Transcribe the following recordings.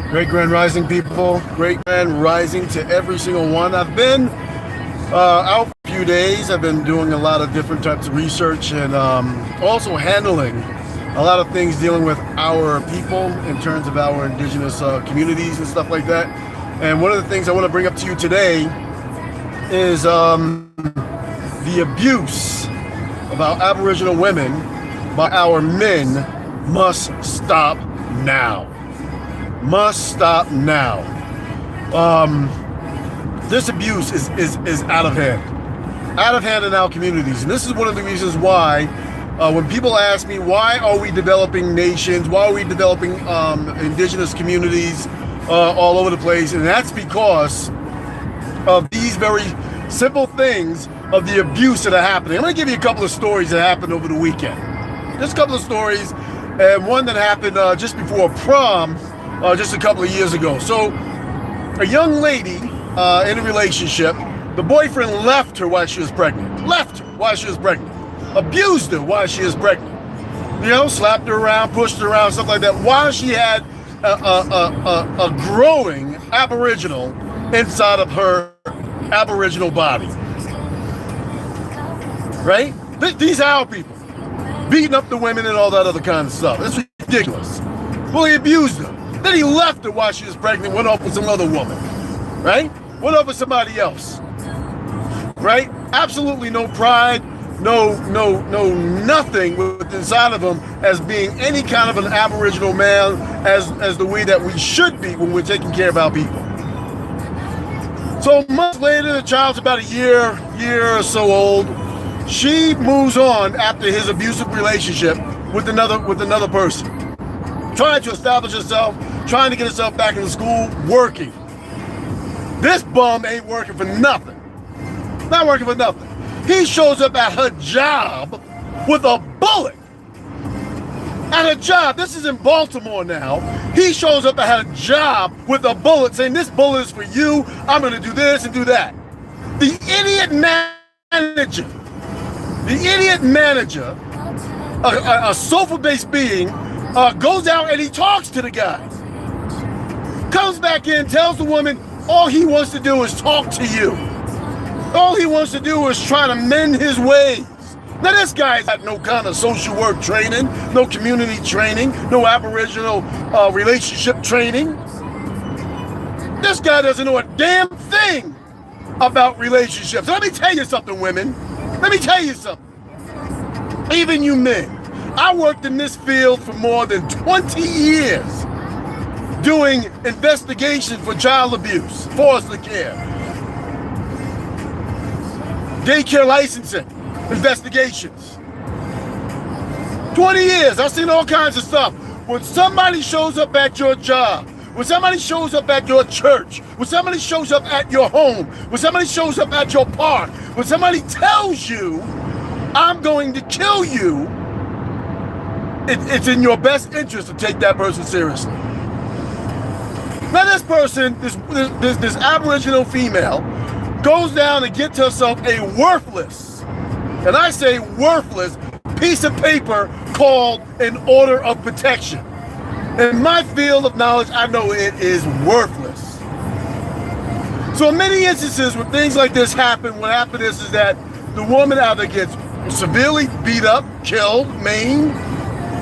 Great Grand Rising people, great Grand Rising to every single one. I've been out for a few days. I've been doing a lot of different types of research and also handling a lot of things dealing with our people in terms of our indigenous communities and stuff like that. And one of the things I want to bring up to you today is the abuse of our Aboriginal women by our men must stop now. Must stop now. This abuse is out of hand in our communities, and this is one of the reasons why when people ask me, why are we developing nations, why are we developing indigenous communities all over the place, and that's because of these very simple things of the abuse that are happening. I'm going to give you a couple of stories that happened over the weekend. Just a couple of stories, and one that happened just before prom just a couple of years ago. So a young lady in a relationship, the boyfriend left her while she was pregnant. Abused her while she was pregnant. You know, slapped her around, pushed her around, stuff like that, while she had a growing Aboriginal inside of her Aboriginal body. Right? These are our people. Beating up the women and all that other kind of stuff. It's ridiculous. Well, he abused her. Then he left her while she was pregnant, went off with some other woman. Right? Went off with somebody else. Right? Absolutely no pride, no nothing with inside of him as being any kind of an Aboriginal man as the way that we should be when we're taking care of our people. So months later, the child's about a year or so old. She moves on after his abusive relationship with another person. Trying to establish herself, trying to get herself back into school, working. This bum ain't working for nothing. Not working for nothing. He shows up at her job with a bullet. At her job, this is in Baltimore now. He shows up at her job with a bullet saying, this bullet is for you, I'm gonna do this and do that. The idiot manager, a sofa-based being, goes out and he talks to the guy. Comes back in, tells the woman, all he wants to do is talk to you. All he wants to do is try to mend his ways. Now this guy's got no kind of social work training, no community training, no Aboriginal relationship training. This guy doesn't know a damn thing about relationships. Let me tell you something, women. Let me tell you something. Even you men. I worked in this field for more than 20 years doing investigations for child abuse, foster care, daycare licensing, investigations. 20 years, I've seen all kinds of stuff. When somebody shows up at your job, when somebody shows up at your church, when somebody shows up at your home, when somebody shows up at your park, when somebody tells you, I'm going to kill you, it's in your best interest to take that person seriously. Now this person, this Aboriginal female, goes down and gets herself a worthless, and I say worthless, piece of paper called an order of protection. In my field of knowledge, I know it is worthless. So in many instances when things like this happen, what happens is that the woman either gets severely beat up, killed, maimed,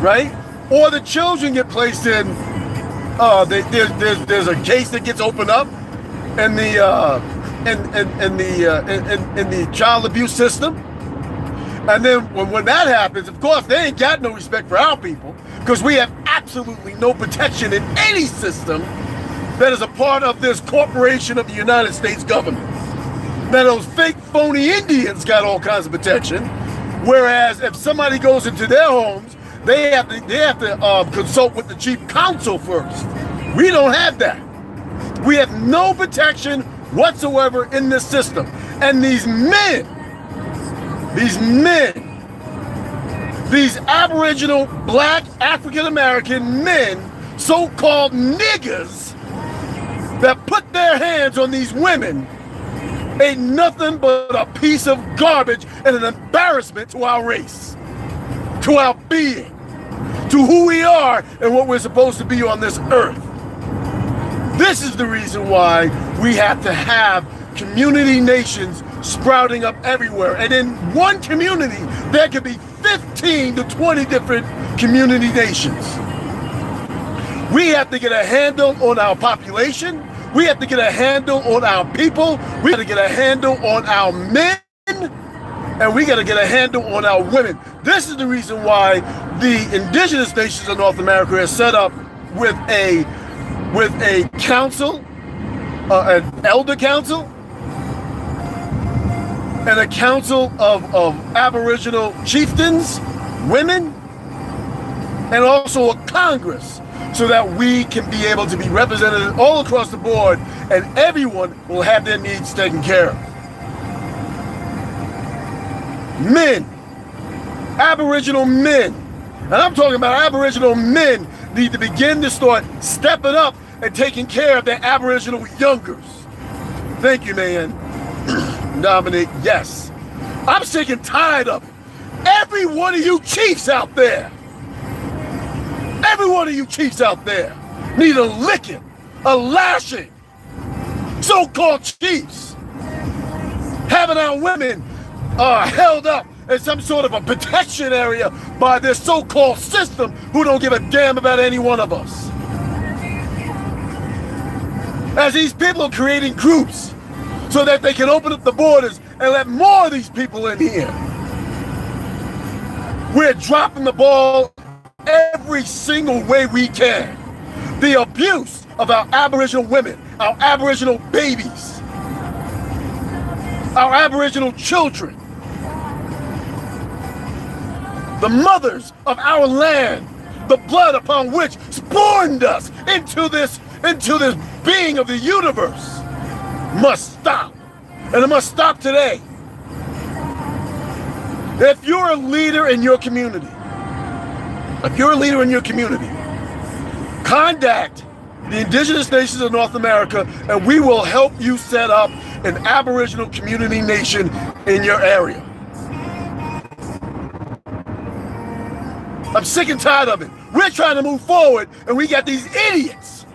right? Or the children get placed in, there's a case that gets opened up in the child abuse system. And then when that happens, of course, they ain't got no respect for our people because we have absolutely no protection in any system that is a part of this corporation of the United States government. Now those fake phony Indians got all kinds of protection, whereas if somebody goes into their homes, they have to consult with the chief counsel first. We don't have that. We have no protection whatsoever in this system. And these Aboriginal, black, African-American men, so-called niggers, that put their hands on these women, ain't nothing but a piece of garbage and an embarrassment to our race, to our being, to who we are and what we're supposed to be on this earth. This is the reason why we have to have community nations sprouting up everywhere. And in one community, there could be 15 to 20 different community nations. We have to get a handle on our population. We have to get a handle on our people. We have to get a handle on our men. And we got to get a handle on our women. This is the reason why the indigenous nations of North America is set up with a council, an elder council, and a council of Aboriginal chieftains, women, and also a Congress, so that we can be able to be represented all across the board and everyone will have their needs taken care of. Men, Aboriginal men, and I'm talking about Aboriginal men need to begin to start stepping up and taking care of their Aboriginal youngers. Thank you, man. Dominic, yes. I'm sick and tired of it. Every one of you chiefs out there, every one of you chiefs out there need a licking, a lashing. So-called chiefs having our women held up in some sort of a protection area by this so-called system who don't give a damn about any one of us. As these people are creating groups so that they can open up the borders and let more of these people in here. We're dropping the ball every single way we can. The abuse of our Aboriginal women, our Aboriginal babies, our Aboriginal children, the mothers of our land, the blood upon which spawned us into this being of the universe, must stop. And it must stop today. If you're a leader in your community, contact the indigenous nations of North America and we will help you set up an Aboriginal community nation in your area. I'm sick and tired of it. We're trying to move forward and we got these idiots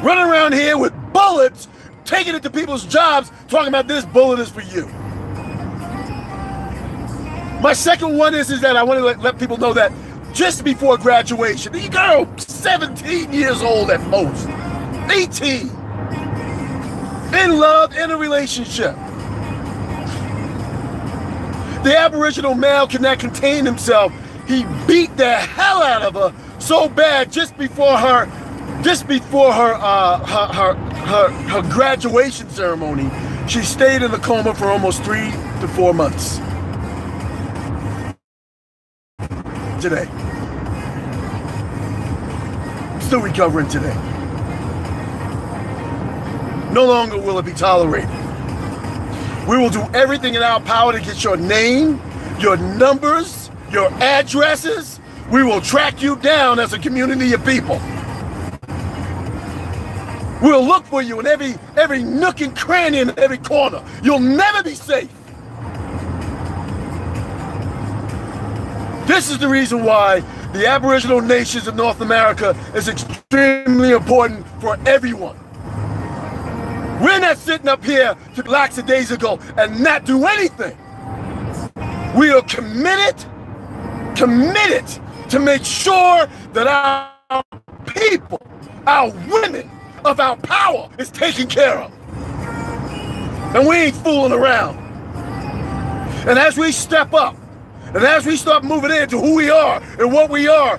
running around here with bullets, taking it to people's jobs, talking about this bullet is for you. My second one is that I want to let people know that just before graduation, the girl, 17 years old at most, 18, in love, in a relationship. The Aboriginal male cannot contain himself. He beat the hell out of her so bad just before her graduation ceremony. She stayed in the coma for almost 3 to 4 months. Today. Still recovering today. No longer will it be tolerated. We will do everything in our power to get your name, your numbers, your addresses. We will track you down as a community of people. We'll look for you in every nook and cranny in every corner. You'll never be safe. This is the reason why the Aboriginal nations of North America is extremely important for everyone. We're not sitting up here to lackadaisical and not do anything. We are committed to make sure that our people, our women of our power is taken care of. And we ain't fooling around. And as we step up, and as we start moving into who we are and what we are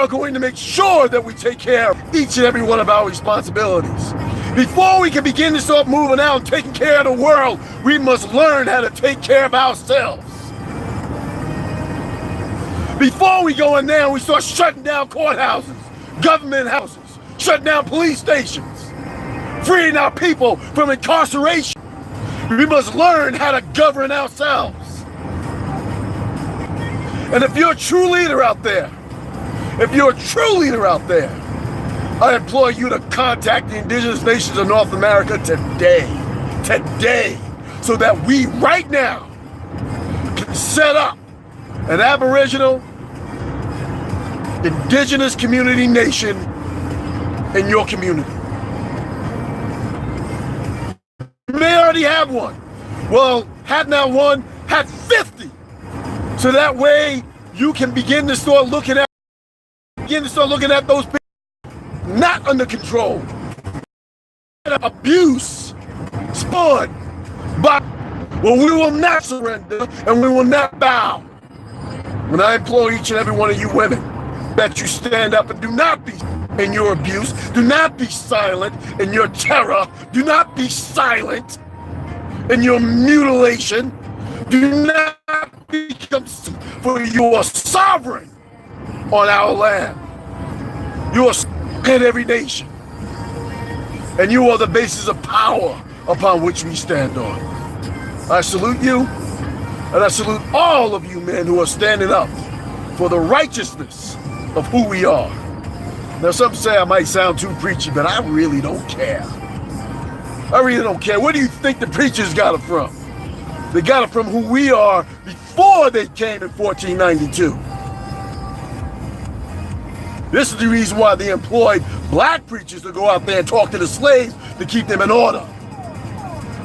going to make sure that we take care of each and every one of our responsibilities. Before we can begin to start moving out and taking care of the world, we must learn how to take care of ourselves. Before we go in there and we start shutting down courthouses, government houses, shutting down police stations, freeing our people from incarceration, we must learn how to govern ourselves. And if you're a true leader out there, I implore you to contact the indigenous nations of North America today, so that we right now can set up an Aboriginal indigenous community nation in your community. already have one. Well, have not one, have 50. So that way you can begin to start looking at those people not under control. Abuse spawned by, well, we will not surrender and we will not bow. When I implore each and every one of you women that you stand up and do not be in your abuse, do not be silent in your terror, do not be silent in your mutilation, do not become, for you are sovereign on our land. You are in every nation. And you are the basis of power upon which we stand on. I salute you, and I salute all of you men who are standing up for the righteousness of who we are. Now, some say I might sound too preachy, but I really don't care. I really don't care. Where do you think the preachers got it from? They got it from who we are before they came in 1492. This is the reason why they employed black preachers to go out there and talk to the slaves to keep them in order.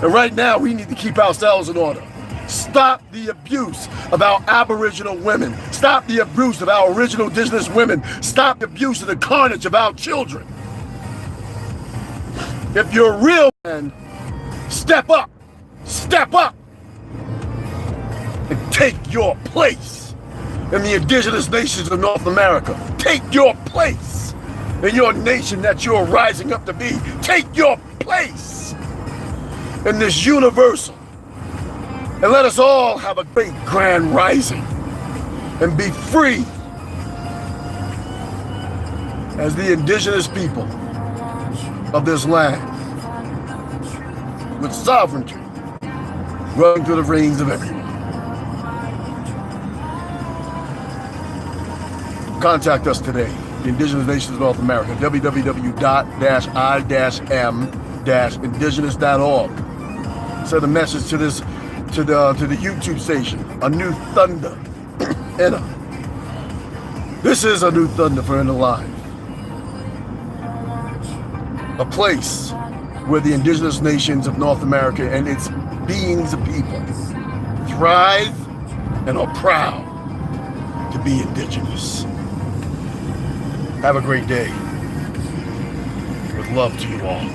And right now, we need to keep ourselves in order. Stop the abuse of our Aboriginal women. Stop the abuse of our original indigenous women. Stop the abuse of the carnage of our children. If you're real men, step up, and take your place in the indigenous nations of North America. Take your place in your nation that you're rising up to be. Take your place in this universal. And let us all have a great grand rising and be free as the indigenous people of this land with sovereignty running through the veins of everyone. Contact us today, the Indigenous Nations of North America, www.I-N.N.A.indigenous.org. Send a message to this, to the YouTube station, A New Thunder, I.N.N.A. This is a new thunder for In the Life. A place where the indigenous nations of North America and its beings of people thrive and are proud to be indigenous. Have a great day. With love to you all.